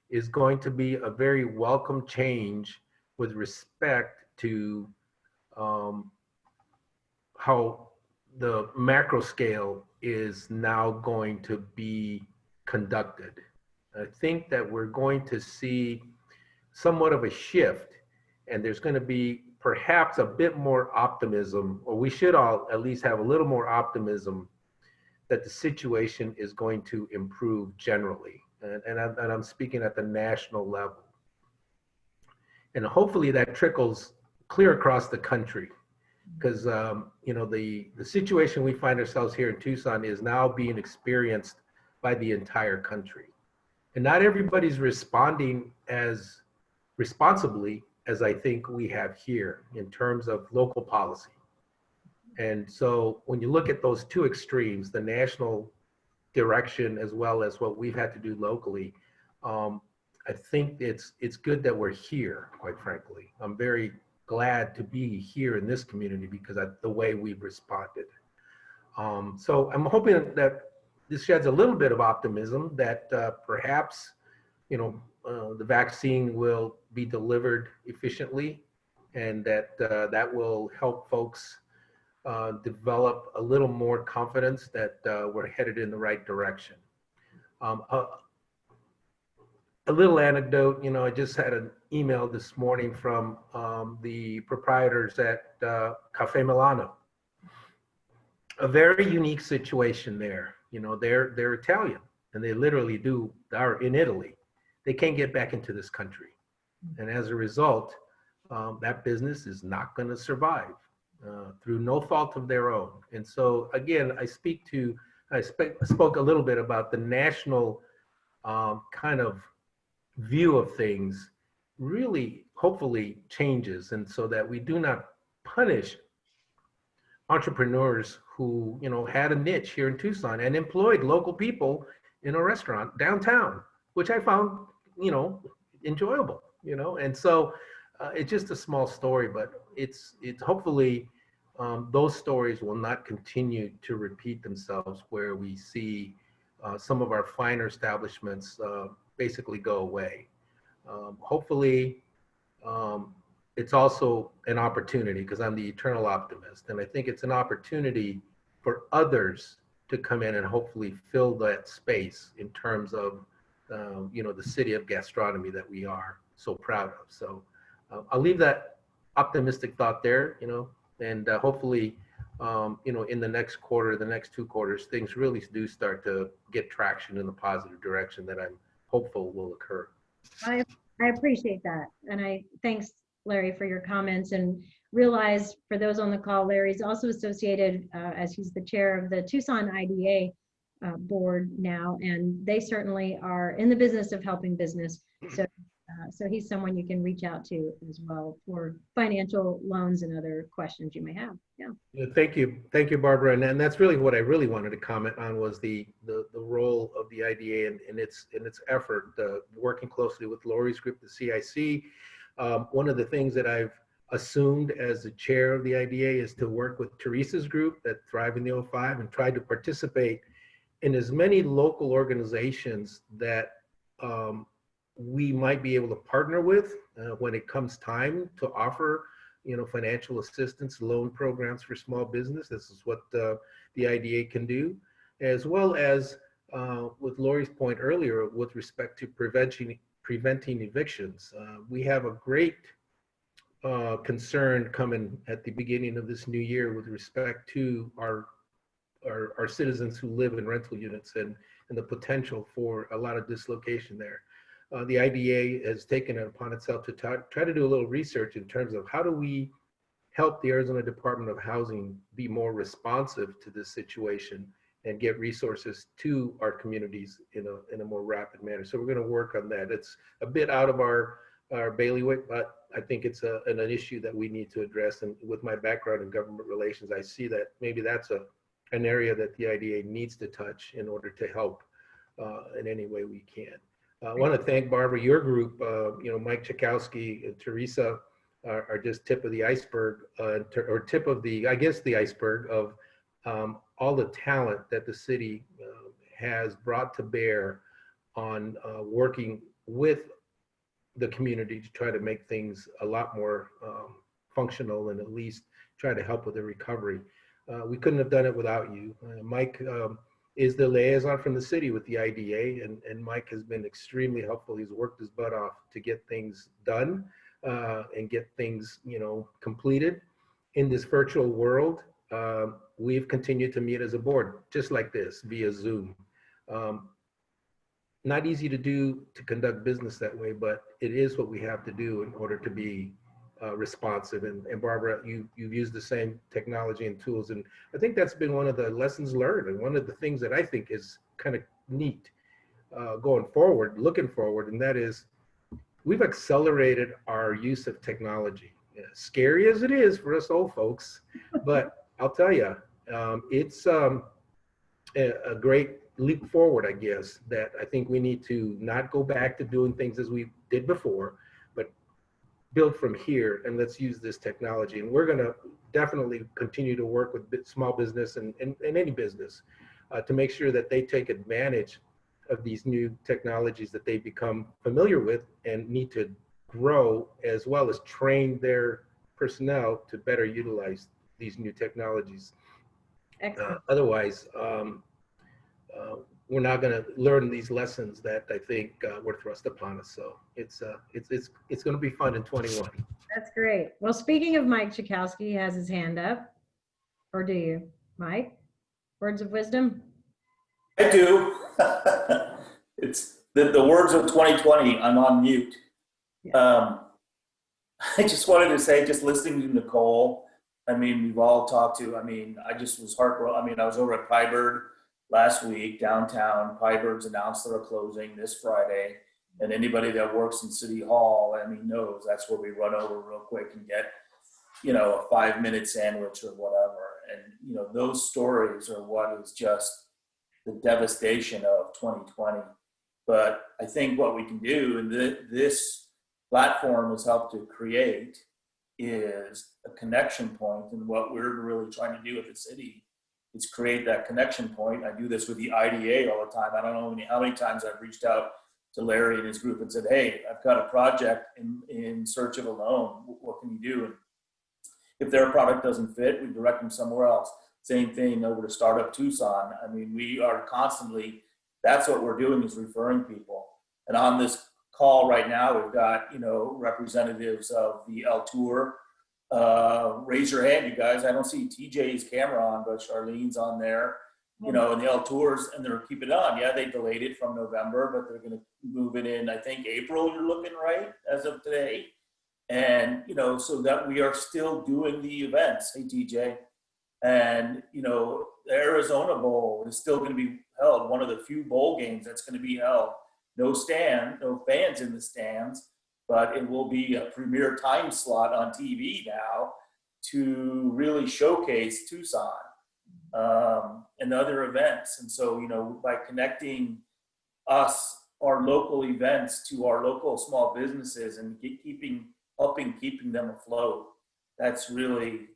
is going to be a very welcome change with respect to how the macro scale is now going to be conducted. I think that we're going to see somewhat of a shift, and there's going to be perhaps a bit more optimism, or we should all at least have a little more optimism that the situation is going to improve generally. And I'm speaking at the national level. And hopefully that trickles clear across the country, because you know, the situation we find ourselves here in Tucson is now being experienced by the entire country. And not everybody's responding as responsibly as I think we have here in terms of local policy. And so when you look at those two extremes, the national direction as well as what we've had to do locally, I think it's good that we're here, quite frankly. I'm very glad to be here in this community because of the way we've responded. So I'm hoping that this sheds a little bit of optimism that perhaps, you know, the vaccine will be delivered efficiently, and that that will help folks develop a little more confidence that we're headed in the right direction. A little anecdote, you know, I just had an email this morning from the proprietors at Cafe Milano. A very unique situation there. You know, they're Italian, and they literally are in Italy. They can't get back into this country. And as a result, that business is not going to survive through no fault of their own. And so, again, I spoke a little bit about the national kind of view of things really hopefully changes, and so that we do not punish entrepreneurs who, you know, had a niche here in Tucson and employed local people in a restaurant downtown, which I found, you know, enjoyable, you know. And so it's just a small story, but it's hopefully those stories will not continue to repeat themselves, where we see some of our finer establishments basically go away. Hopefully, it's also an opportunity, because I'm the eternal optimist, and I think it's an opportunity for others to come in and hopefully fill that space in terms of, you know, the city of gastronomy that we are so proud of. So I'll leave that optimistic thought there, you know, and hopefully, you know, in the next quarter, the next 2 quarters, things really do start to get traction in the positive direction that I'm hopeful will occur. I appreciate that. And thanks, Larry, for your comments, and realize for those on the call, Larry's also associated as he's the chair of the Tucson IDA board now, and they certainly are in the business of helping business. So he's someone you can reach out to as well for financial loans and other questions you may have. Yeah. Thank you, Barbara. And that's really what I really wanted to comment on, was the role of the IDA and its effort, working closely with Lori's group, the CIC. One of the things that I've assumed as the chair of the IDA is to work with Teresa's group that Thrive in the 05 and try to participate in as many local organizations that we might be able to partner with when it comes time to offer, you know, financial assistance, loan programs for small business. This is what the IDA can do, as well as with Lori's point earlier with respect to preventing evictions. We have a great concern coming at the beginning of this new year with respect to our citizens who live in rental units and the potential for a lot of dislocation there. The IDA has taken it upon itself to try to do a little research in terms of how do we help the Arizona Department of Housing be more responsive to this situation and get resources to our communities in a more rapid manner. So we're going to work on that. It's a bit out of our bailiwick, but I think it's an issue that we need to address. And with my background in government relations, I see that maybe that's an area that the IDA needs to touch in order to help in any way we can. I want to thank Barbara, your group, you know, Mike Chakowski and Teresa are just tip of the iceberg, or tip of the, I guess, the iceberg of all the talent that the city has brought to bear on working with the community to try to make things a lot more functional and at least try to help with the recovery. We couldn't have done it without you. Mike is the liaison from the city with the IDA, and Mike has been extremely helpful. He's worked his butt off to get things done and get things, completed in this virtual world. We've continued to meet as a board, just like this, via Zoom. Not easy to conduct business that way, but it is what we have to do in order to be responsive. And Barbara, you've used the same technology and tools, and I think that's been one of the lessons learned, and one of the things that I think is kind of neat going forward, looking forward, and that is we've accelerated our use of technology. Scary as it is for us old folks, but I'll tell you, it's a great leap forward, I guess, that I think we need to not go back to doing things as we did before, but build from here, and let's use this technology. And we're going to definitely continue to work with small business and any business to make sure that they take advantage of these new technologies that they become familiar with and need to grow, as well as train their personnel to better utilize these new technologies. Excellent. Otherwise, we're not going to learn these lessons that I think were thrust upon us. So it's going to be fun in 21. That's great. Well, speaking of Mike Chakowski, he has his hand up. Or do you, Mike? Words of wisdom? I do. It's the words of 2020. I'm on mute. Yeah. I just wanted to say, just listening to Nicole, I mean, we've all talked to, I just was heartbroken. I was over at Pybird last week, downtown. Pybird's announced they're closing this Friday. And anybody that works in City Hall, knows that's where we run over real quick and get, a 5-minute sandwich or whatever. And, those stories are what is just the devastation of 2020. But I think what we can do, and this platform has helped to create, is a connection point. And what we're really trying to do with the city is create that connection point. I do this with the IDA all the time. I don't know how many times I've reached out to Larry and his group and said, hey, I've got a project in search of a loan. What can you do? And if their product doesn't fit, we direct them somewhere else. Same thing over to Startup Tucson. We are constantly, that's what we're doing, is referring people. And on this call right now, we've got, representatives of the El Tour. Raise your hand, you guys. I don't see TJ's camera on, but Charlene's on there, and the El Tours, and they're keeping it on. Yeah, they delayed it from November, but they're going to move it in, I think, April, you're looking right, as of today. And, so that we are still doing the events. Hey, TJ. And, the Arizona Bowl is still going to be held, one of the few bowl games that's going to be held. No fans in the stands, but it will be a premier time slot on TV now to really showcase Tucson and other events. And so, by connecting our local events to our local small businesses and helping keeping them afloat, that's really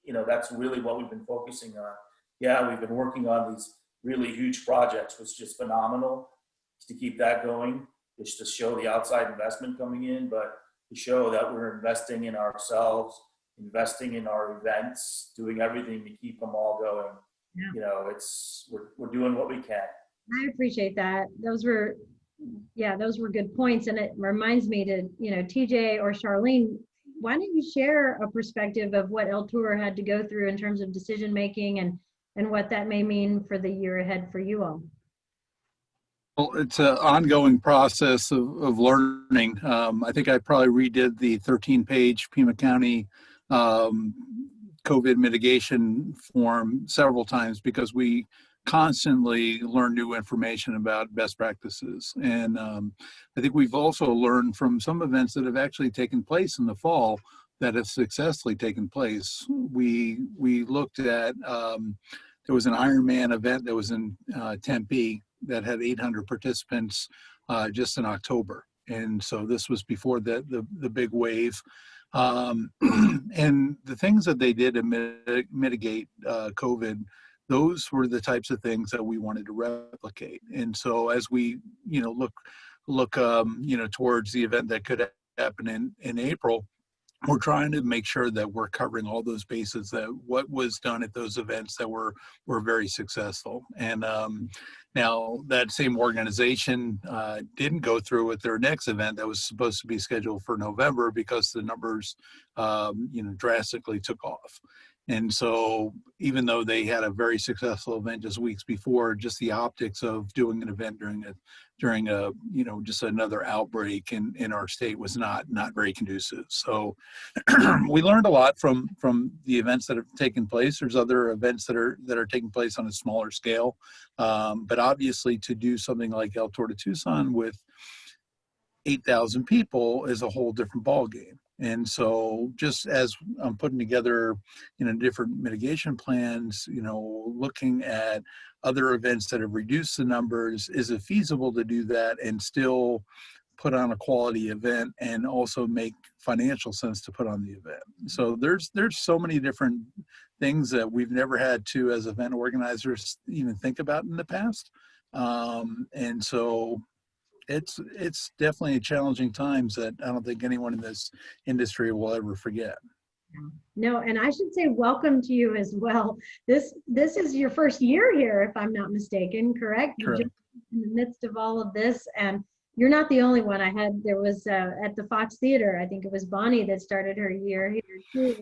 what we've been focusing on. Yeah, we've been working on these really huge projects, which is just phenomenal, to keep that going, just to show the outside investment coming in, but to show that we're investing in ourselves, investing in our events, doing everything to keep them all going. Yeah. We're doing what we can. I appreciate that. Those were good points. And it reminds me to, TJ or Charlene, why don't you share a perspective of what El Tour had to go through in terms of decision making and what that may mean for the year ahead for you all? Well, it's an ongoing process of learning. I think I probably redid the 13-page Pima County COVID mitigation form several times because we constantly learn new information about best practices. And I think we've also learned from some events that have actually taken place in the fall that have successfully taken place. We looked at, there was an Ironman event that was in Tempe that had 800 participants just in October. And so this was before the big wave. And the things that they did to mitigate COVID, those were the types of things that we wanted to replicate. And so as we, look towards the event that could happen in April, we're trying to make sure that we're covering all those bases, that what was done at those events that were very successful. And now that same organization didn't go through with their next event that was supposed to be scheduled for November because the numbers, drastically took off. And so even though they had a very successful event just weeks before, just the optics of doing an event during a just another outbreak in our state was not very conducive. So we learned a lot from the events that have taken place. There's other events that are taking place on a smaller scale, but obviously to do something like El Tour de Tucson with 8,000 people is a whole different ballgame. And so just as I'm putting together, different mitigation plans, looking at other events that have reduced the numbers, is it feasible to do that and still put on a quality event and also make financial sense to put on the event? So there's so many different things that we've never had to, as event organizers, even think about in the past. And so it's definitely challenging times that I don't think anyone in this industry will ever forget. No, and I should say welcome to you as well. This is your first year here, if I'm not mistaken, correct? You Correct. jumped in the midst of all of this, and you're not the only one. There was at the Fox Theater, I think it was Bonnie that started her year here too.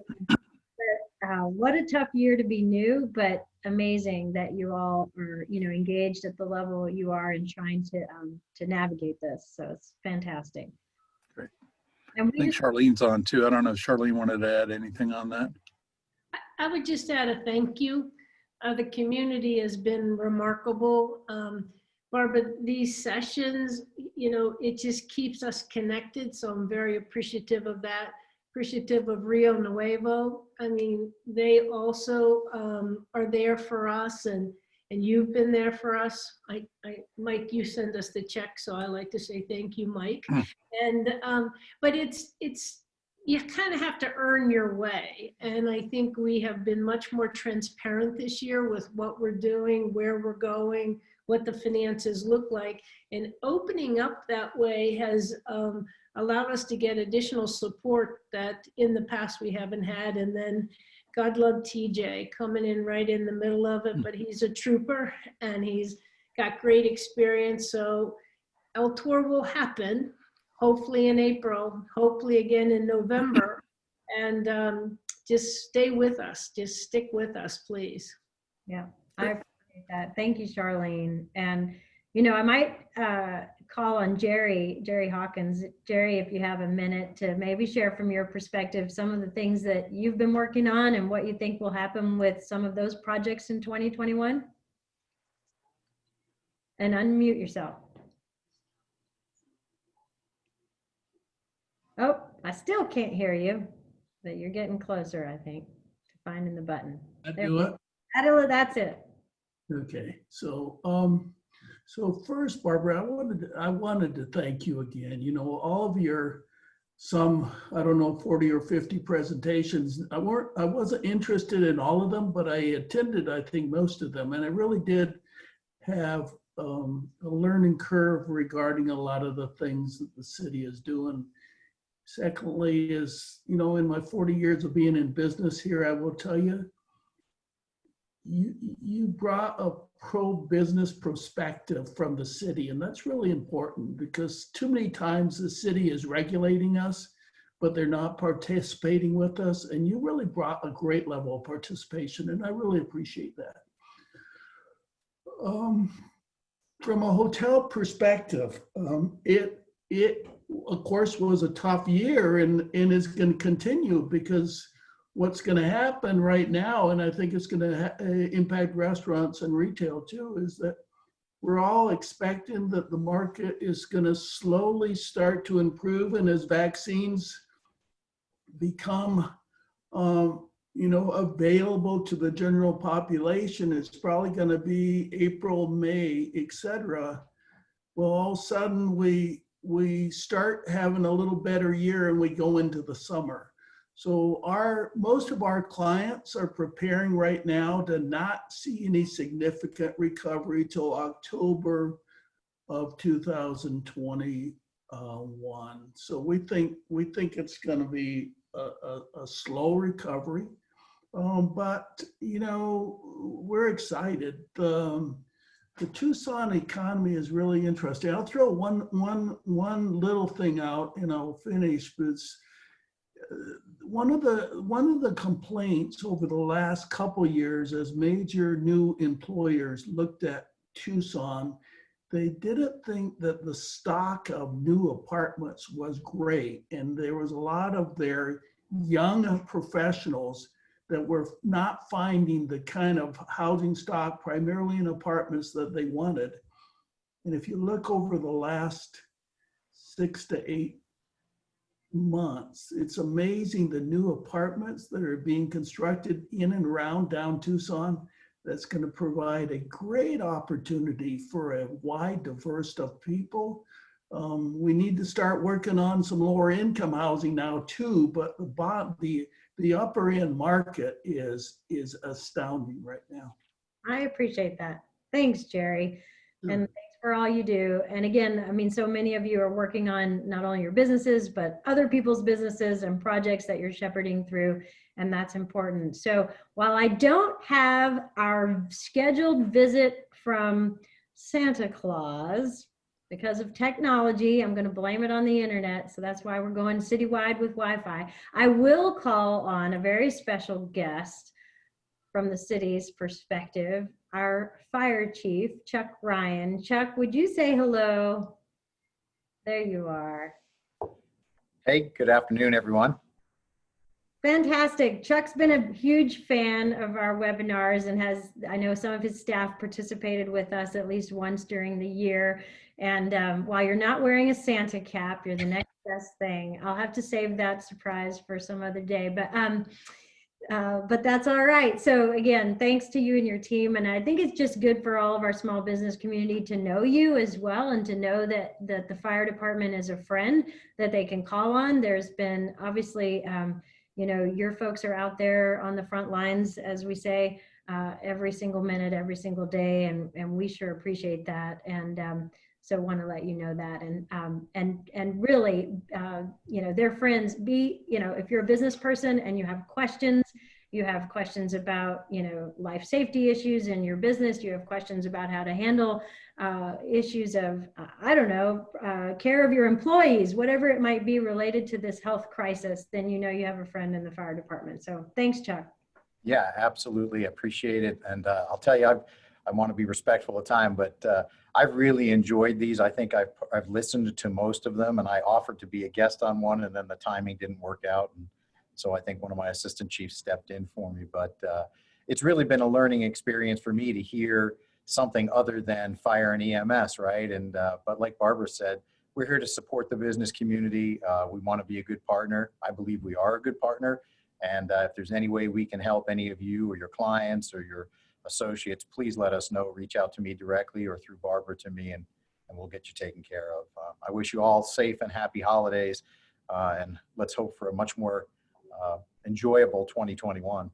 What a tough year to be new, but amazing that you all are, engaged at the level you are and trying to navigate this. So it's fantastic. Great. And I think Charlene's on too. I don't know if Charlene wanted to add anything on that. I would just add a thank you. The community has been remarkable. Barbara, these sessions, it just keeps us connected. So I'm very appreciative of that. Appreciative of Rio Nuevo. I mean, they also are there for us, and you've been there for us. Mike, you send us the check, so I like to say thank you, Mike. And but it's you kind of have to earn your way, and I think we have been much more transparent this year with what we're doing, where we're going, what the finances look like, and opening up that way has allowed us to get additional support that in the past we haven't had. And then God love TJ coming in right in the middle of it, but he's a trooper and he's got great experience. So El Tour will happen, hopefully in April, hopefully again in November. And just stay with us, just stick with us, please. Yeah, I appreciate that. Thank you, Charlene. And I might call on Jerry Hawkins. Jerry, if you have a minute to maybe share from your perspective some of the things that you've been working on and what you think will happen with some of those projects in 2021. And unmute yourself. Oh, I still can't hear you, but you're getting closer, I think, to finding the button. That's it. Okay, so first, Barbara, I wanted to thank you again. All of your I don't know, 40 or 50 presentations. I wasn't interested in all of them, but I attended, I think, most of them, and I really did have a learning curve regarding a lot of the things that the city is doing. Secondly is, in my 40 years of being in business here, I will tell you, you brought a pro-business perspective from the city, and that's really important because too many times the city is regulating us, but they're not participating with us, and you really brought a great level of participation, and I really appreciate that. From a hotel perspective, it of course was a tough year and is going to continue because what's going to happen right now, and I think it's going to impact restaurants and retail too, is that we're all expecting that the market is going to slowly start to improve, and as vaccines become available to the general population, it's probably going to be April, May, etc. Well, all of a sudden we start having a little better year and we go into the summer. So most of our clients are preparing right now to not see any significant recovery till October of 2021. So we think it's going to be a slow recovery. But, you know, we're excited. The Tucson economy is really interesting. I'll throw one little thing out and I'll finish. But one of the complaints over the last couple years as major new employers looked at Tucson, they didn't think that the stock of new apartments was great. And there was a lot of their young professionals that were not finding the kind of housing stock, primarily in apartments, that they wanted. And if you look over the last 6 to 8 months, it's amazing the new apartments that are being constructed in and around down Tucson. That's going to provide a great opportunity for a wide diverse of people. We need to start working on some lower income housing now too, but the upper end market is astounding right now. I appreciate that. Thanks, Jerry. Sure. And thanks for all you do. And again, I mean, so many of you are working on not only your businesses, but other people's businesses and projects that you're shepherding through. And that's important. So while I don't have our scheduled visit from Santa Claus, because of technology, I'm going to blame it on the internet. So that's why we're going citywide with Wi-Fi. I will call on a very special guest from the city's perspective, our fire chief, Chuck Ryan. Chuck, would you say hello? There you are. Hey, good afternoon, everyone. Fantastic. Chuck's been a huge fan of our webinars and has, I know some of his staff participated with us at least once during the year. And while you're not wearing a Santa cap, you're the next best thing. I'll have to save that surprise for some other day, but that's all right. So again, thanks to you and your team. And I think it's just good for all of our small business community to know you as well, and to know that the fire department is a friend that they can call on. There's been obviously, you know, your folks are out there on the front lines, as we say, every single minute, every single day, and we sure appreciate that. And so want to let you know that. And really, you know, they're friends. You know, if you're a business person and you have questions about, you know, life safety issues in your business, you have questions about how to handle issues of, I don't know, care of your employees, whatever it might be related to this health crisis, then you know you have a friend in the fire department. So thanks, Chuck. Yeah, absolutely. Appreciate it. And I'll tell you, I want to be respectful of time, but I've really enjoyed these. I think I've listened to most of them, and I offered to be a guest on one, and then the timing didn't work out. And so I think one of my assistant chiefs stepped in for me, but it's really been a learning experience for me to hear something other than fire and EMS, right? And but like Barbara said, we're here to support the business community. We want to be a good partner. I believe we are a good partner. And if there's any way we can help any of you or your clients or your associates, please let us know. Reach out to me directly or through Barbara to me, and we'll get you taken care of. I wish you all safe and happy holidays, and let's hope for a much more enjoyable 2021.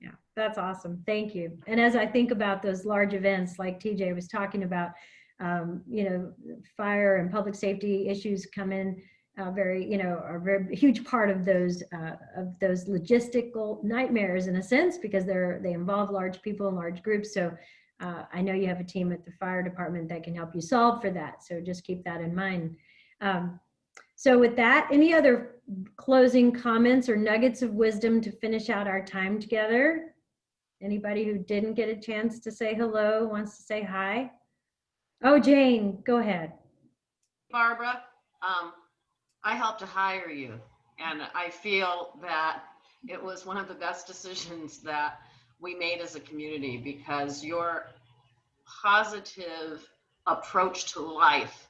Yeah, that's awesome. Thank you. And as I think about those large events like TJ was talking about, you know, fire and public safety issues come in very, you know, are a very huge part of those logistical nightmares in a sense, because they involve large people and large groups. So I know you have a team at the fire department that can help you solve for that. So just keep that in mind. So with that, any other closing comments or nuggets of wisdom to finish out our time together? Anybody who didn't get a chance to say hello wants to say hi? Oh, Jane, go ahead. Barbara, I helped to hire you, and I feel that it was one of the best decisions that we made as a community, because your positive approach to life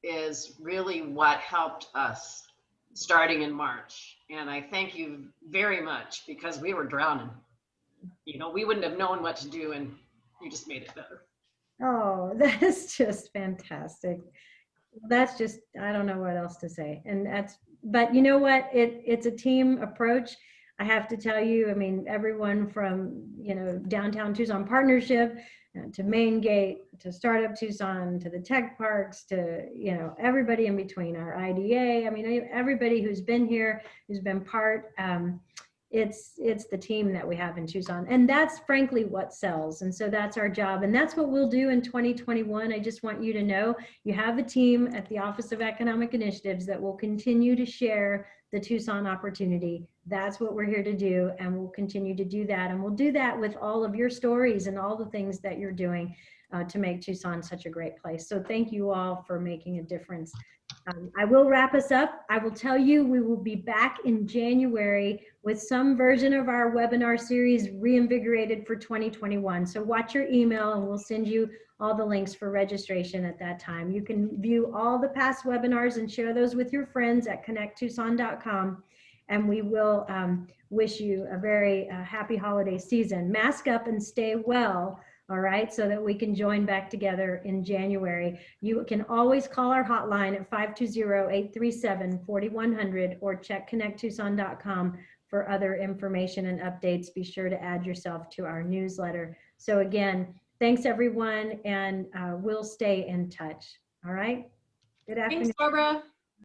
is really what helped us starting in March. And I thank you very much, because we were drowning. You know, we wouldn't have known what to do, and you just made it better. Oh, that's just fantastic. That's just, I don't know what else to say. And but you know what? It's a team approach. I have to tell you, I mean, everyone from, you know, Downtown Tucson Partnership to Main Gate, to Startup Tucson, to the tech parks, to, you know, everybody in between, our IDA. I mean, everybody who's been here, who's been part. It's the team that we have in Tucson, and that's frankly what sells. And so that's our job, and that's what we'll do in 2021. I just want you to know you have a team at the Office of Economic Initiatives that will continue to share the Tucson opportunity. That's what we're here to do, and we'll continue to do that. And we'll do that with all of your stories and all the things that you're doing to make Tucson such a great place. So thank you all for making a difference. I will wrap us up. I will tell you we will be back in January with some version of our webinar series reinvigorated for 2021. So watch your email and we'll send you all the links for registration at that time. You can view all the past webinars and share those with your friends at connecttucson.com. And we will wish you a very happy holiday season. Mask up and stay well. All right, so that we can join back together in January. You can always call our hotline at 520-837-4100 or check connecttucson.com for other information and updates. Be sure to add yourself to our newsletter. So again, thanks everyone, and we'll stay in touch. All right, good afternoon. Thanks, Barbara.